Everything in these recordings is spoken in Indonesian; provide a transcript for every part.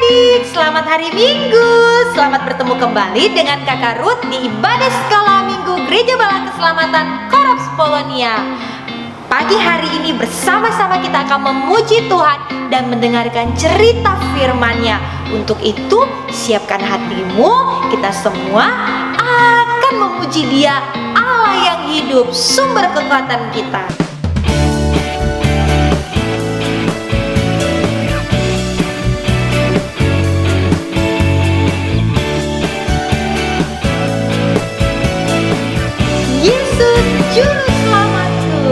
adik-adik, selamat hari Minggu. Selamat bertemu kembali dengan Kakak Ruth di ibadah skala Minggu Gereja Bala Keselamatan Korops Polonia. Pagi hari ini bersama-sama kita akan memuji Tuhan dan mendengarkan cerita firman-Nya. Untuk itu, siapkan hatimu, kita semua akan memuji Dia, Allah yang hidup, sumber kekuatan kita. Yesus Juru Selamatku,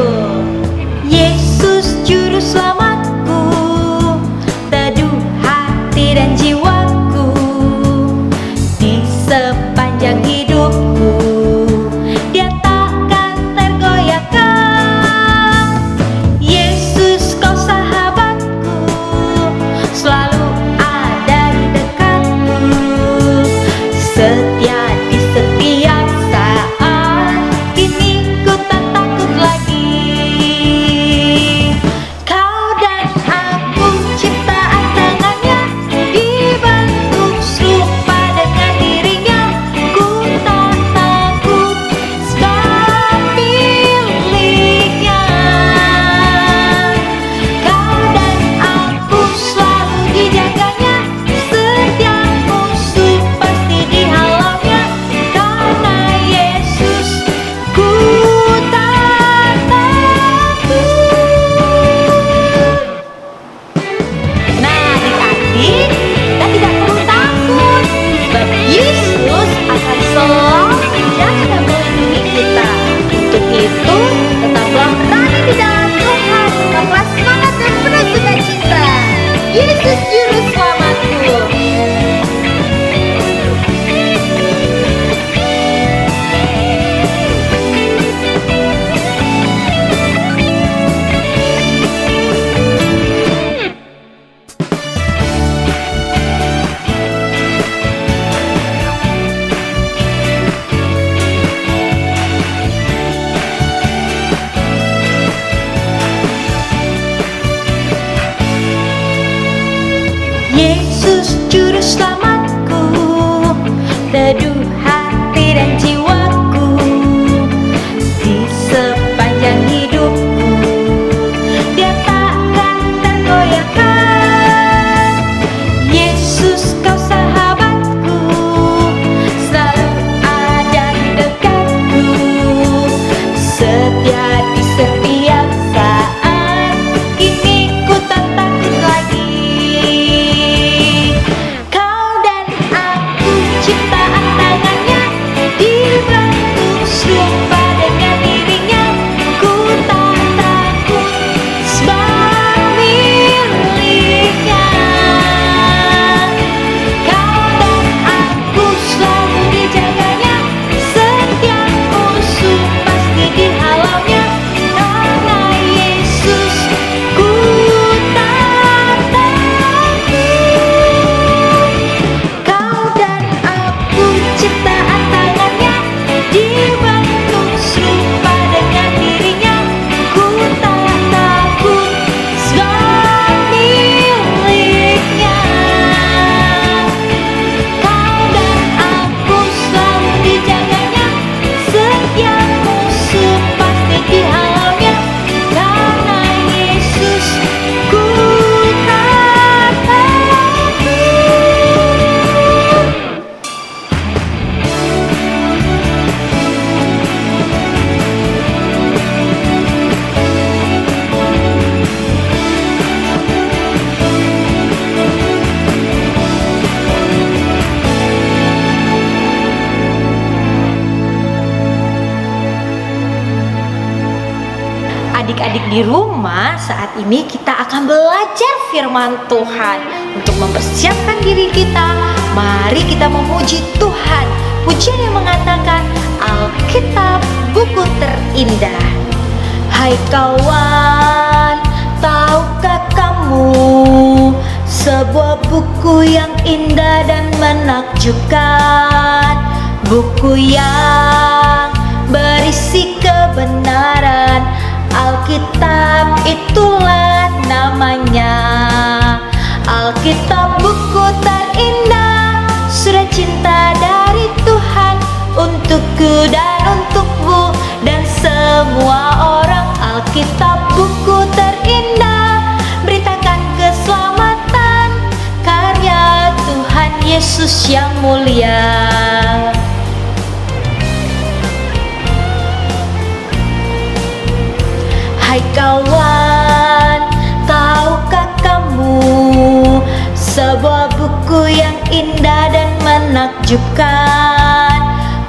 Yesus Juru Selamatku, teduh hati dan jiwaku di sepanjang hidupku. Dia takkan tergoyahkan. Yesus kau sahabatku, selalu ada di dekatku, setia di setiap saat. Yesus Juru Selamatku. Yesus Juru Selamatku, teduh hati dan jiwaku di sepanjang hidupku. Dia takkan tergoyahkan. Yesus kau sahabatku, selalu ada di dekatku, setia di setiap saat. Kini ku tak takut lagi. Adik-adik di rumah, saat ini kita akan belajar firman Tuhan. Untuk mempersiapkan diri kita, mari kita memuji Tuhan. Pujian yang mengatakan, Alkitab buku terindah. Hai kawan, tahukah kamu, sebuah buku yang indah dan menakjubkan, buku yang berisi kebenaran. Alkitab itulah namanya. Alkitab buku semua orang. Alkitab buku terindah, beritakan keselamatan, karya Tuhan Yesus yang mulia. Hai kawan, tahukah kamu sebuah buku yang indah dan menakjubkan,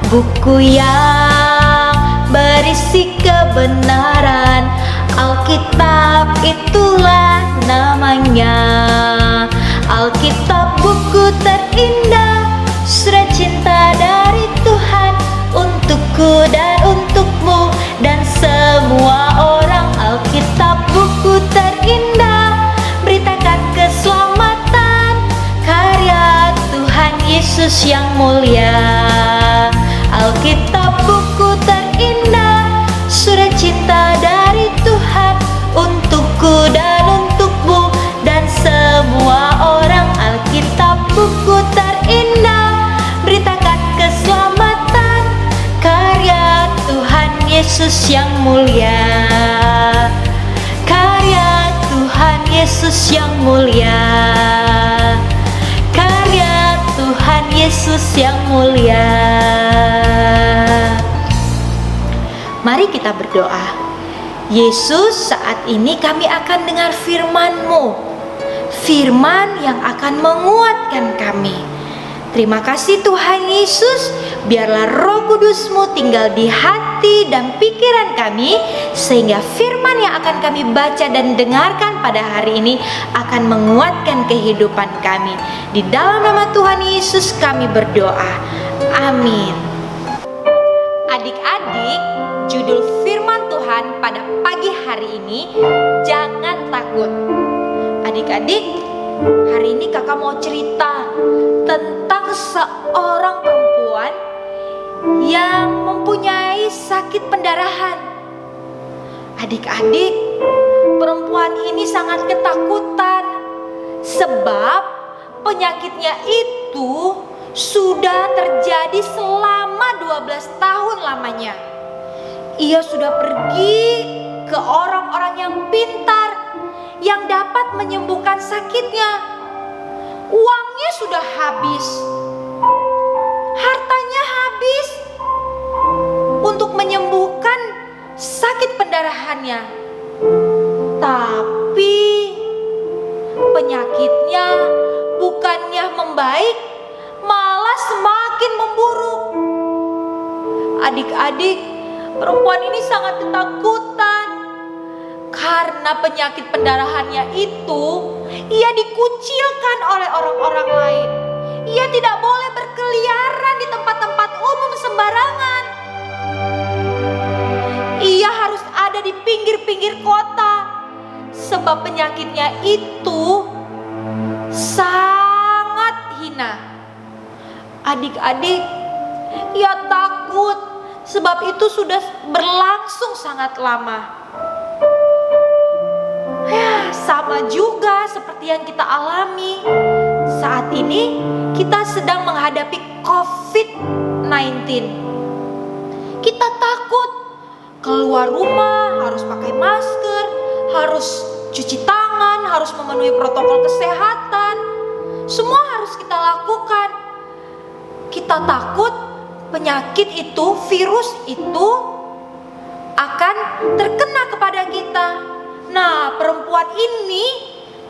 buku yang berisi kebenaran. Alkitab itulah namanya. Alkitab buku terindah, surat cinta dari Tuhan untukku dan untukmu dan semua orang. Alkitab buku terindah, beritakan keselamatan, karya Tuhan Yesus yang mulia. Alkitab buku terindah, surat cinta dari Tuhan untukku dan untukmu dan semua orang. Alkitab buku terindah, beritakan keselamatan, karya Tuhan Yesus yang mulia. Karya Tuhan Yesus yang mulia. Karya Tuhan Yesus yang mulia. Mari kita berdoa. Yesus, saat ini kami akan dengar firman-Mu, firman yang akan menguatkan kami. Terima kasih Tuhan Yesus, biarlah Roh Kudus-Mu tinggal di hati dan pikiran kami, sehingga firman yang akan kami baca dan dengarkan pada hari ini akan menguatkan kehidupan kami. Di dalam nama Tuhan Yesus kami berdoa. Amin. Adik-adik, judul firman Tuhan pada pagi hari ini, jangan takut. Adik-adik, hari ini kakak mau cerita tentang seorang perempuan yang mempunyai sakit pendarahan. Adik-adik, perempuan ini sangat ketakutan sebab penyakitnya itu sudah terjadi selama 12 tahun lamanya. Ia sudah pergi ke orang-orang yang pintar yang dapat menyembuhkan sakitnya. Uangnya sudah habis, hartanya habis untuk menyembuhkan sakit pendarahannya. Tapi penyakitnya bukannya membaik, malah semakin memburuk. Adik-adik, perempuan ini sangat ketakutan karena penyakit pendarahannya itu ia dikucilkan oleh orang-orang lain. Ia tidak boleh berkeliaran di tempat-tempat umum sembarangan. Ia harus ada di pinggir-pinggir kota sebab penyakitnya itu sangat hina. Adik-adik, ia takut sebab itu sudah berlangsung sangat lama. Ya, sama juga seperti yang kita alami. Saat ini kita sedang menghadapi COVID-19. Kita takut keluar rumah, harus pakai masker, harus cuci tangan, harus memenuhi protokol kesehatan. Semua harus kita lakukan. Kita takut penyakit itu, virus itu akan terkena kepada kita. Nah, perempuan ini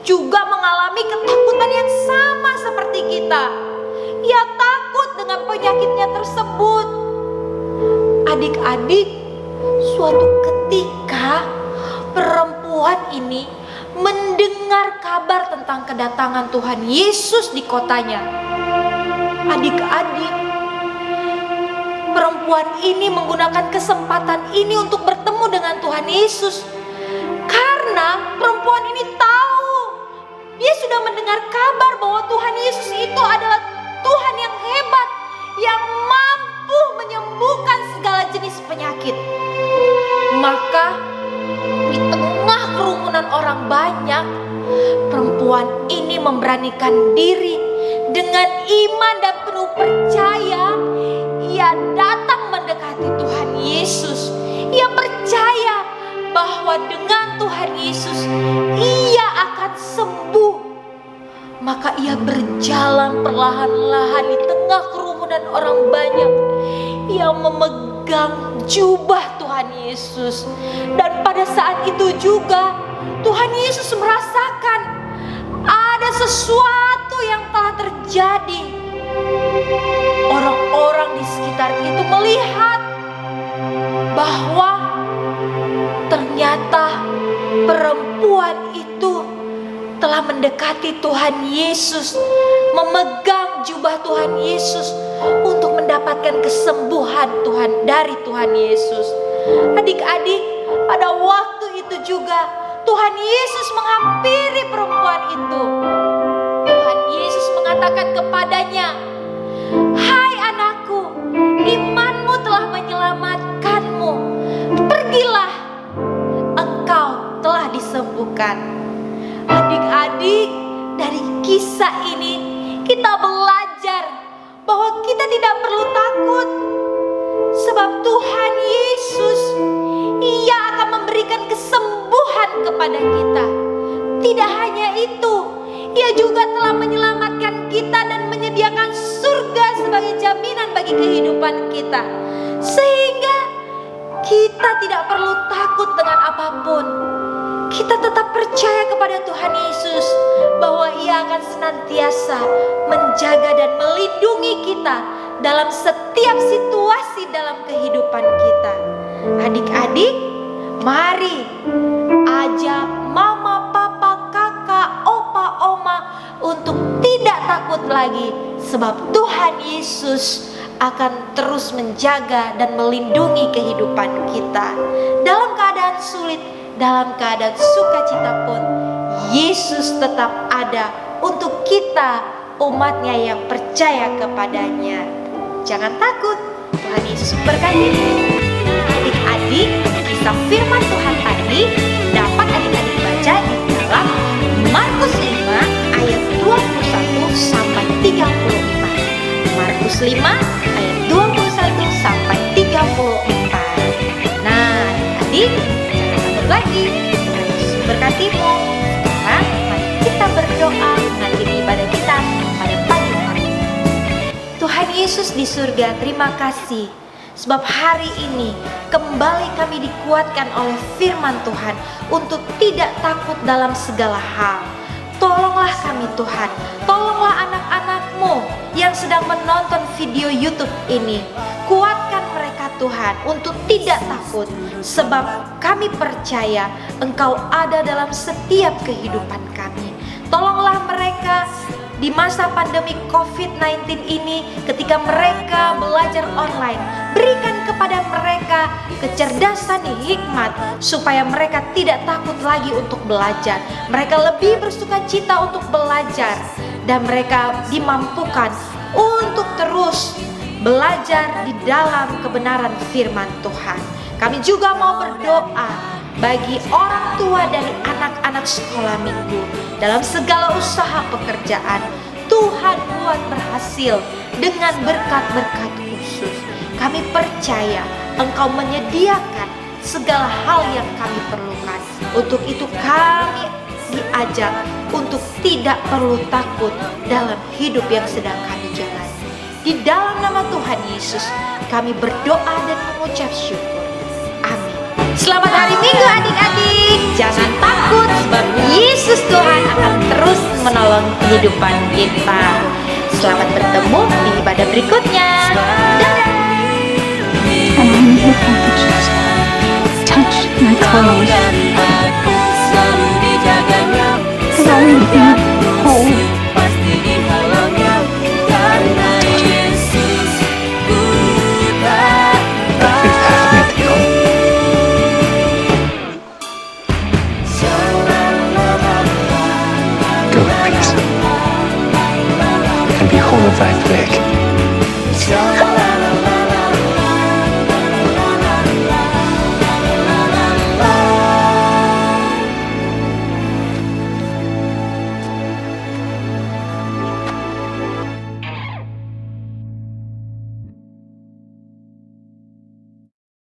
juga mengalami ketakutan yang sama seperti kita. Ia takut dengan penyakitnya tersebut. Adik-adik, suatu ketika perempuan ini mendengar kabar tentang kedatangan Tuhan Yesus di kotanya. Adik-adik, perempuan ini menggunakan kesempatan ini untuk bertemu dengan Tuhan Yesus. Karena perempuan ini tahu, dia sudah mendengar kabar bahwa Tuhan Yesus itu adalah Tuhan yang hebat, yang mampu menyembuhkan segala jenis penyakit. Maka di tengah kerumunan orang banyak, perempuan ini memberanikan diri dengan iman dan penuh percaya. Ia datang mendekati Tuhan Yesus. Ia percaya bahwa dengan Tuhan Yesus ia akan sembuh. Maka ia berjalan perlahan-lahan di tengah kerumunan orang banyak. Ia memegang jubah Tuhan Yesus. Dan pada saat itu juga Tuhan Yesus merasakan ada sesuatu yang telah terjadi. Orang-orang di sekitar itu melihat bahwa ternyata perempuan itu telah mendekati Tuhan Yesus, memegang jubah Tuhan Yesus untuk mendapatkan kesembuhan dari Tuhan Yesus. Adik-adik, pada waktu itu juga Tuhan Yesus menghampiri perempuan itu. Tuhan Yesus mengatakan kepadanya, "Hai anakku, imanmu telah menyelamatkanmu. Pergilah, engkau telah disembuhkan." Adik-adik, dari kisah ini kita belajar bahwa kita tidak perlu takut. Sebab Tuhan Yesus, Ia akan memberikan kesembuhan kepada kita. Tidak hanya itu, Ia juga telah menyelamatkan kita dan menyediakan surga sebagai jaminan bagi kehidupan kita. Sehingga kita tidak perlu takut dengan apapun. Kita tetap percaya kepada Tuhan Yesus bahwa Ia akan senantiasa menjaga dan melindungi kita dalam setiap situasi dalam kehidupan kita. Adik-adik, mari ajak mama, papa, kakak, opa, oma untuk tidak takut lagi, sebab Tuhan Yesus akan terus menjaga dan melindungi kehidupan kita. Dalam keadaan sulit, dalam keadaan sukacita pun, Yesus tetap ada untuk kita, umatnya yang percaya kepadanya. Jangan takut, Tuhan Yesus berkati. Adik-adik, kisah firman Tuhan tadi dapat adik-adik baca di dalam Markus 5 ayat 21 sampai 34. Markus 5 ayat 21 sampai 34. Nah, adik-adik, lagi Tuhan Yesus berkatimu. Sekarang mari kita berdoa mengakhiri ibadah kita pada pagi hari ini. Tuhan Yesus di surga, terima kasih sebab hari ini kembali kami dikuatkan oleh firman Tuhan untuk tidak takut dalam segala hal. Tolonglah kami Tuhan, tolonglah anak-anak-Mu yang sedang menonton video YouTube ini. Kuatkan mereka Tuhan untuk tidak takut, sebab kami percaya Engkau ada dalam setiap kehidupan kami. Tolonglah mereka di masa pandemi COVID-19 ini, ketika mereka belajar online. Berikan kepada mereka kecerdasan, hikmat, supaya mereka tidak takut lagi untuk belajar. Mereka lebih bersuka cita untuk belajar, dan mereka dimampukan untuk terus belajar di dalam kebenaran firman Tuhan. Kami juga mau berdoa bagi orang tua dari anak-anak sekolah minggu dalam segala usaha pekerjaan. Tuhan buat berhasil dengan berkat-berkat khusus. Kami percaya Engkau menyediakan segala hal yang kami perlukan. Untuk itu kami diajak untuk tidak perlu takut dalam hidup yang sedang kami jalani. Di dalam nama Tuhan Yesus kami berdoa dan mengucap syukur. Amin. Selamat hari Minggu adik-adik. Jangan takut, sebab Yesus Tuhan akan terus menolong kehidupan kita. Selamat bertemu di ibadah berikutnya. Dadah. And I need your touch. Touch my clothes. Because I need to be whole. Go in peace, and be whole of thy plague.